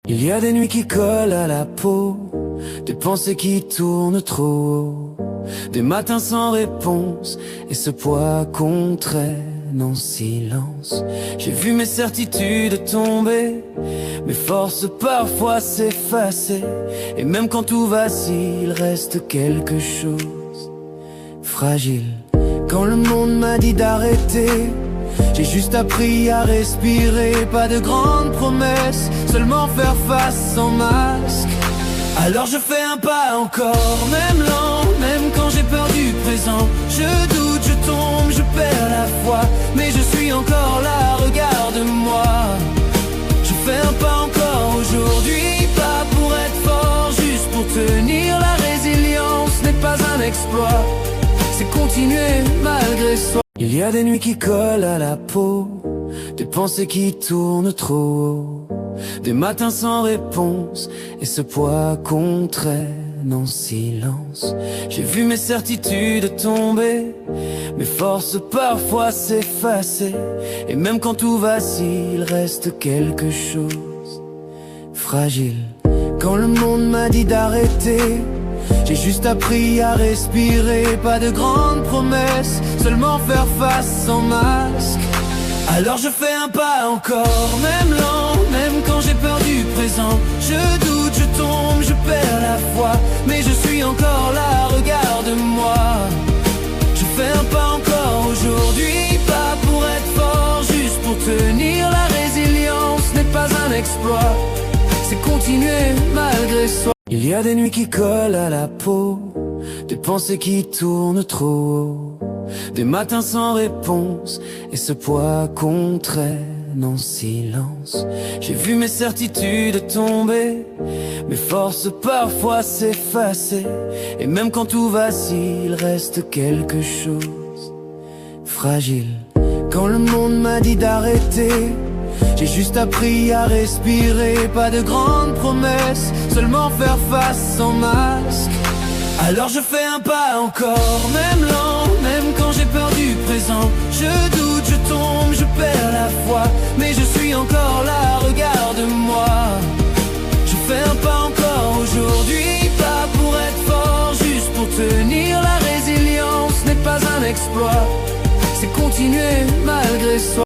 Il y a des nuits qui collent à la peau, des pensées qui tournent trop haut, des matins sans réponse, et ce poids qu'on traîne en silence. J'ai vu mes certitudes tomber, mes forces parfois s'effacer, et même quand tout vacille, reste quelque chose fragile. Quand le monde m'a dit d'arrêter, j'ai juste appris à respirer. Pas de grandes promesses, seulement faire face sans masque. Alors je fais un pas encore, même lent, même quand j'ai peur du présent. Je doute, je tombe, je perds la foi, mais je suis encore là, regarde-moi. Je fais un pas encore aujourd'hui, pas pour être fort, juste pour tenir. La résilience n'est pas un exploit, c'est continuer malgré soi. Il y a des nuits qui collent à la peau, des pensées qui tournent trop haut, des matins sans réponse, et ce poids qu'on traîne en silence. J'ai vu mes certitudes tomber, mes forces parfois s'effacer, et même quand tout vacille, reste quelque chose fragile. Quand le monde m'a dit d'arrêter, j'ai juste appris à respirer. Pas de grandes promesses, seulement faire face sans masque. Alors je fais un pas encore, même lent, même quand j'ai peur du présent. Je doute, je tombe, je perds la foi, mais je suis encore là, regarde-moi. Je fais un pas encore aujourd'hui, pas pour être fort, juste pour tenir. La résilience n'est pas un exploit, c'est continuer malgré soi. Il y a des nuits qui collent à la peau, des pensées qui tournent trop haut, des matins sans réponse, et ce poids qu'on traîne en silence. J'ai vu mes certitudes tomber, mes forces parfois s'effacer, et même quand tout vacille, reste quelque chose fragile. Quand le monde m'a dit d'arrêter, j'ai juste appris à respirer. Pas de grandes promesses, seulement faire face sans masque. Alors je fais un pas encore, même lent, même quand j'ai peur du présent. Je doute, je tombe, je perds la foi, mais je suis encore là, regarde-moi. Je fais un pas encore aujourd'hui, pas pour être fort, juste pour tenir. La résilience n'est pas un exploit, c'est continuer malgré soi.